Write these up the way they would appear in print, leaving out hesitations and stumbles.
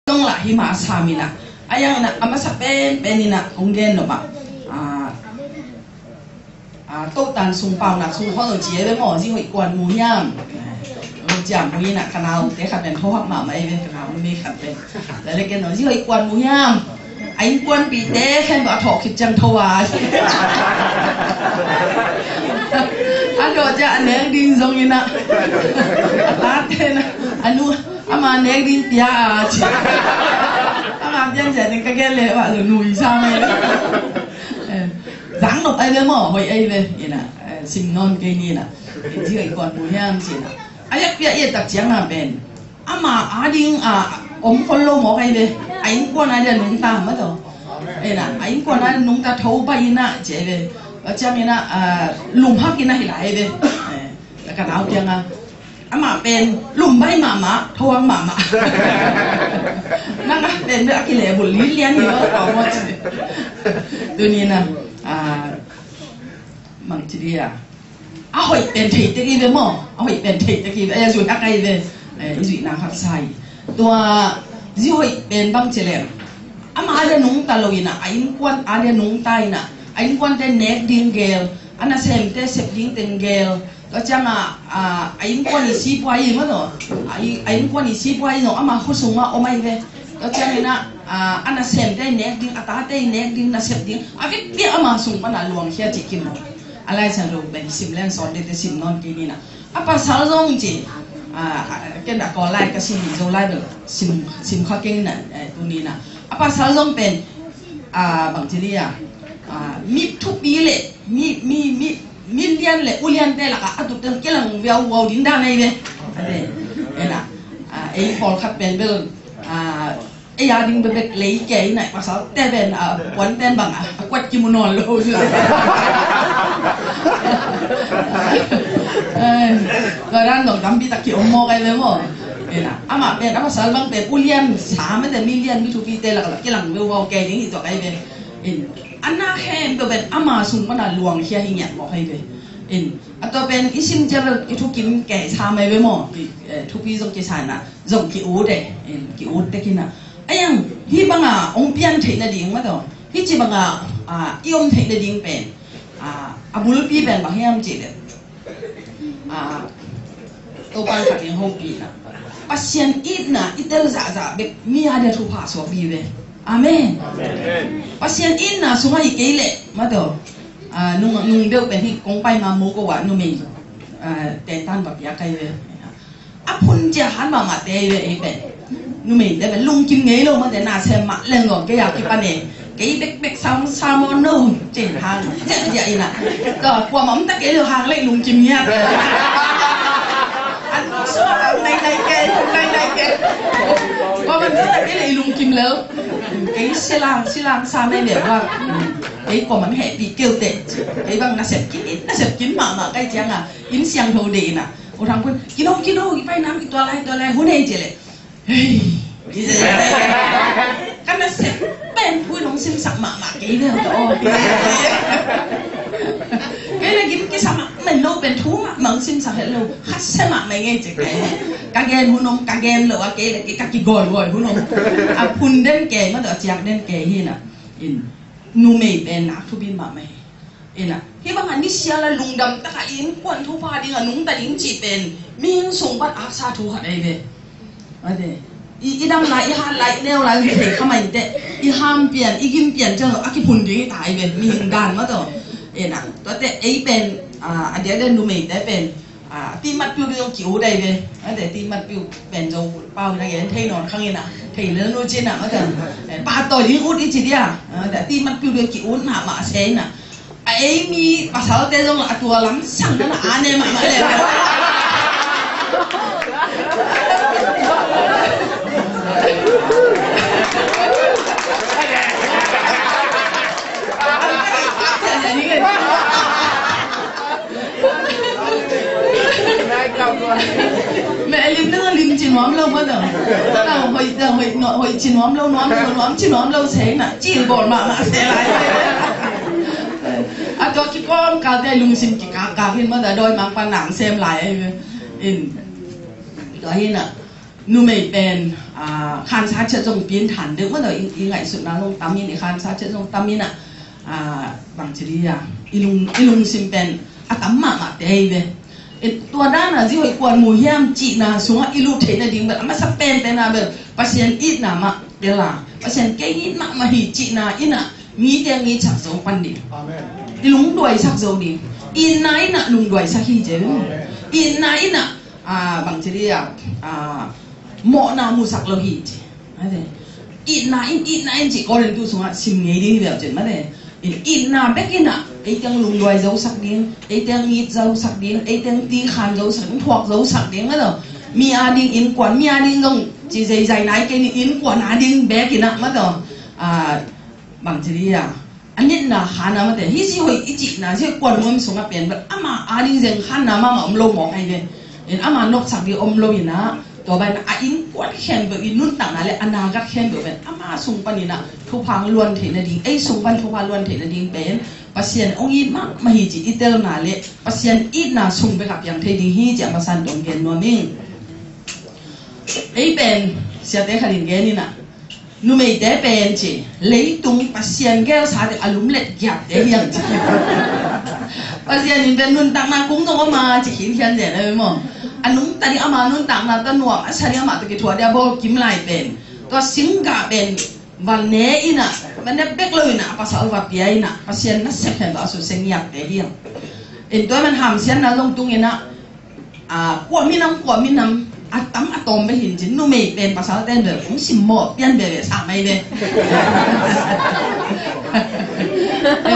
tông lại hi mà sa mi na ayang na ama sa pen penina onggen no ba tô tàn sung pao nạc sung hoa ở chế với mỏ gì hội quan mù nham giảm mù nạc khả nào thế khả năng thô hoặc mà mày bên khả nào mới khả năng đấy là cái nói gì hội quan mù nham anh quan bị té khen bảo thọ kịch chân thô à anh rồi chứ anh nén đinh giống như nè thế nè anh nu mà nén đinh tia à chị mà dân trẻ nên cái lệ bạn rồi lùi sang này dáng độc ai với mỏ hội ai về vậy nè sim non cây ni nè chỉ hội quan mù nham chị nè anh biết biết đặc trưng là bên mà đinh ông con lô mỏ ai về anh quan ai là nung ta mất rồi đây nè anh quan ai nung ta thấu bay nè chị về ở trong này nè lùm hắc kia này lại về là cái áo tiếng mà bên lùm bay mà thâu ăn mà năng bên với cái lệ bột lý liên gì đó có một tuy nhiên nè mang chỉ đi hội bên thịt cái về mỏ hội bên thịt cái về rồi các cái về rồi nàng hắc sai tua rồi bên băng chỉ lệ mà ada nung ta lôi nè anh quan ada nung tai nè anh quan tên nét điên gel anh xem tên xếp điên tên gel đó chẳng anh quan đi xí quay mà rồi anh quan đi xí quay rồi mà không sung mà ôm anh về đó chẳng là anh xem tên nét điên ta tên nét điên là xếp điên cái biết mà sung mà là luồng kia chỉ kim anh lại sang rồi bên sim lên son để sim non kia nè apa sao giống chị cái đã có lại cái sim rồi lại được sim khác cái nè tu nè apa sao giống bên bằng chỉ đi mi thu pi lệ mi liên lệ ulian te là cả tụt tên cái lần vào đến đa này về đây là ấy còn khắp bên bên ấy gia đình bên lấy cái này mà sao te bên quấn tên bằng quạt kimono luôn rồi đang đồng đắm bị tắc kiểu mò cái đấy mà đây là mà bên đó mà sao bằng bên ulian sáng mấy tên mi liên mi thu pi te là cái lần vào cái những gì tụi cái bên anh na hem to ben ama sung mana luang hia hi nyat mo hai ve in ato ben isim jara itu kim ke sa mai ve mo thu pi jong ke sa na jong ki u de in ki u te kina ayang hi banga ong pian the na ding ma to hi chi banga iom the na ding pen abul pi ben ba hiam chi de to ban ka ding ho pi na pasien it na itel za be mi ada thu pha so bi ve amen pasien in na sungai kele mato nung bel ben hi kong pai ma mo ko wa nu me te tan ba ya kai ve phun ja han ma te ve e ben nu me de ben lung kim ngei lo ma de na xem ma lên rồi cái ya ki pa ne cái bek sam samon no trên hàng vậy nè rồi qua mắm ta cái hàng lấy lung kim nha anh số hàng này kê qua mình ta cái lấy lung kim lớn cái xe lang xa này đểว่าcái của mình hệ bị kêu tệ cái bằng là xếp kín mà cái chăng in xiang thâu đi nè ô thằng quân kilo cái phải nắm cái toa lại hôn này chị lại cái nó xếp bên vui nóng xin sặc mà cái này đó cái này cái sặc mình lâu bên thú mà mắng xin sặc hết lâu hát xe mà mày nghe chỉ cái ghen hôn nóng cái ghen lỡ cái cái gòi hôn nóng phun đến kề mà đỡ chạc đến kề hi nè in nu mày bên nạc thu bin mà mày in hi bang anh xia là lùng đầm tất cả in quan thu pha đi nung ta in chỉ bên miếng sùng bắt ác sa thu hạt đây về ở đây i đâm lại i han lại neo lại về để không anh tệ i ham biển i kim biển cho nó cái phun đi tại về miếng đàn mà rồi inตัวแต่ไอ้เป็นเดี๋ยวเดินดูเมย์ได้เป็นที่มัดปิ้วเรื่องจิ๋วได้เลยแต่ที่มัดปิ้วเป็นโจเป้าในอย่างเท่นอนข้างนี้นะเท่เรื่องนู้นเช่นน่ะก็แต่ปลาต่อยลิ้นอุดอีจีเดียแต่ที่มัดปิ้วเรื่องจิ๋วหนามาเช่นน่ะไอ้มีภาษาเตจงตัวล้ำสั่งนั่นน่ะเนี่ยมาเลยmẹ lim nữa lim chỉ nóm lâu bao giờ hồi chỉ nóm lâu chỉ nóm lâu thế nè chỉ bồn mà thế lại cho cái con cả đây lùng xin cả phim bao giờ đôi mang pan nặng xem lại in đó hi nè nu mei pen khan sa che jong pin than de ma do i ngai su na long tamin i khan sa che jong tamin bang chiri ya ilung sim pen atam ma ma te be tua da na ji hoi kwan mu hiam chi na sunga ilu the na ding ba ma sa pen te na be pasien it na ma de la pasien ke it ma hi chi na ina mi te ngi chak zo pan di amen ilung doi sak zo di in na ina lung doi sak hi je in na ina bang chiri ya mo na mu sak lo hi je ade in na in chỉ có đến tu xuống sim nghề đi về chuyện mà này in na bé kia nè ấy tiếng lùng loài dấu sắc điên ấy tiếng nhít dấu sắc điên ấy tiếng ti khàn dấu sắc thuộc dấu sắc điên đó rồi mi a điên in quán mi a điên không chỉ dày dày nái cái in quán a điên bé kia nè mà rồi bằng chỉ đi anh nhất là khán nào mà thế hi si hồi ít chị là chỉ quán ông xuống cái biển vậy mà a điên dần khán nào mà ông lâu mỏ hay vậy nên mà nóc sắc đi ông lâu vậy nèตัวไปนะอินกวดแขนแบบอินนุ่นต่างนั่นแหละอนากัดแขนแบบอามาส่งปันนี่นะทุพังล้วนเทนดิงไอส่งปันทุพังล้วนเทนดิงเป็นปัสยานองค์อินมากมาหิจิอิเตลนั่นแหละปัสยานอินน่ะส่งไปกับอย่างเทดิงฮีจะมาสั่นตรงเกนนัวมิงไอเป็นเสียแต่ขันเกนนี่นะนูไม่ได้เป็นจีเลยตรงปัสยานแก้วสาดอารมณ์เล็ดหยาบได้ยังจีปัสยานนี่เป็นนุ่นต่างนากุ้งต้องมาจีหินเทียนเด่นเลยมั้งอันนู้นตอนนี้อามานุ่นต่างนาตันหนวกอันนี้อามาตะกี้ถั่วเดียบกิมไลเป็นตัวสิงกาเป็นวันเนอินะวันเนเบกเลยนะภาษาอัลวาเปียนะภาษาเนสเซนตัวสุดเสียงหยาบแต่เดียวเอ็นตัวมันหามเสียนนะลงตรงนี้นะกว่ามีน้ำอะตั้มอะตอมไปเห็นจินนูไม่เป็นภาษาเต้นเดือดของสิมหมดเปลี่ยนแบบสามไม่เลย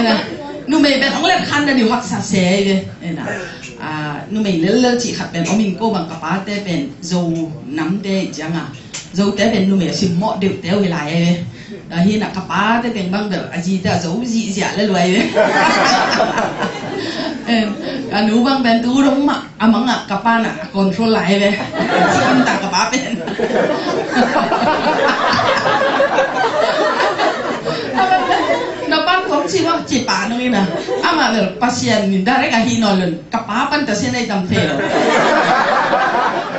นะนูไม่เป็นของเล็บคันแต่เดี๋ยวหักษาเสียเลยนะนูไม่เลิศจีขัดเป็นอมิงโก้บังกะป้าแต่เป็นโจน้ำเตจังโจแต่เป็นนูไม่สิมหมดเดือดเตวเวลาเลยฮีนักกะป้าแต่เป็นบางแบบอาจีแต่โจจีเสียเลยรวยเลยหนูบางเป็นตู้ร้องมามังกะป้าน่ะคอนโทรลไหลเลยคนต่างกะป้าเป็นnapan kong siwa cipa nung ina ama lel pasien ni dare ka hinolun kapapan ta senai tam thelo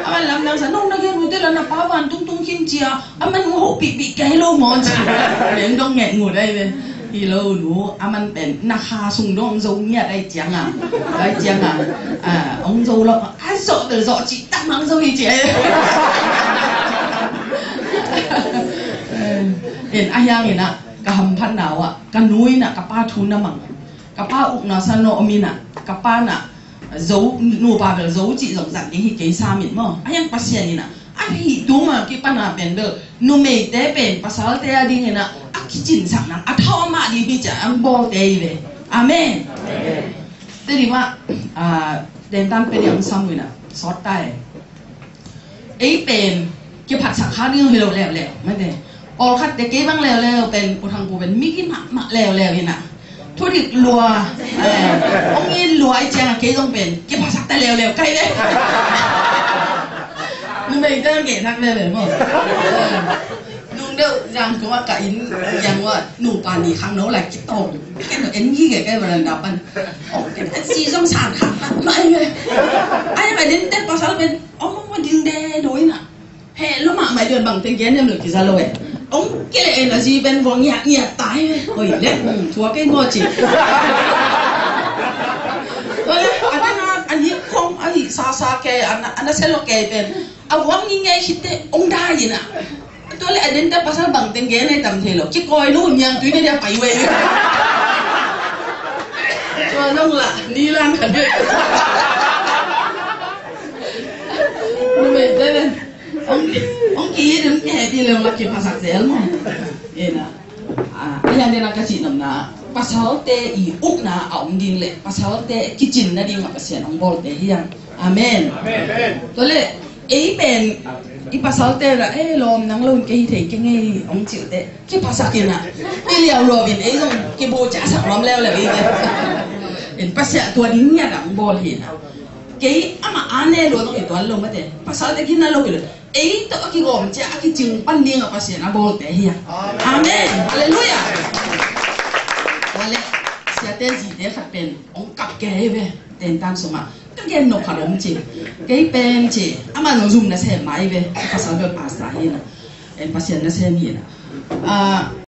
ama lam nang sa nong nage rude la na pawan tung tung kim chia ama nu ho pi pi kai lo mo chi leng dong nge ngu dai ve hi lo nu aman pen na kha sung dong zo nya dai chiang ông zo lo a zo de zo chi tak mang zo hi chi en ayang ina kaham phan nào kan nuôi na kapa thu na mang kapa uk na sa no omina kapa na dấu nu ba bel dấu chị rộng rãi hi ke sa min mo ayang pasien ina a hi tu ma ki pana pen de nu me te pen pasal te adi ina a ki chin sak na a thaw ma di hi cha ang bo te ve amen te di ma den tan pe yang sam ina sot tai ei pen ki phat sak kha ding hi lo le ma de all khát để kế băng leoเป็นผู้ทางผู้เป็นมิกิมะleoนี่นะทุดิลัวองยินลัวไอเจียงเกต้องเป็นเก็บภาษาแต่leoใกล้เลยนุ่มเองก็เก่งทักเลยมั้งนุ่มเดียวยังก็ว่ากะอินยังว่าหนูปานีครั้งโน้นแหละคิดตรงแค่หนูเอ็นยี่แค่วันนั้นดับมันโอ้แค่ซีซ่องสามครั้งไม่เลยไอ้ไปเด่นเต้นภาษาเป็นอ๋อมันดิงเดด้วยนะเฮ้แล้วมาไม่เดือนบางเต็งแก่เนี่ยหรือกี่ซาโลเông cái này là gì bên vòng nhạc tái ôi lẽ thua cái ngô chị rồi anh hiệp không anh xa cái anh sẽ lo cái bên ông vắng như nghe khi thế ông đa gì nè tôi lại đến đây pasal bằng tiếng ghé này tầm thế lo chứ coi luôn nhang túi này phải về cho nó là đi lan cả đấy mình đây ông kia đừng nghe đi làm laki pasal sel mo, ena, ayam dia nak kasih nama pasal te I uk na ông ding le pasal te kitchen na ding makasian ông bol te hiang, amen. Tole, ben I pasal te la lom nang lom ke hi ke ngai ông chịu te, ke pasal kia na, liao robin dong ke bo cha sang lom leo le en pasal tua ding nya ông bol hi na. Cái ama ane lo dong itu lo mate pasal te kina lo lo to ki gom cha ki ching pan ding apa sia na bol te hi amen haleluya wale sia te ji de khat pen ong kap ke ve ten tan suma again no karom che cái pen che ama no zoom na se mai ve pasal pasal ina en pasien na se ni na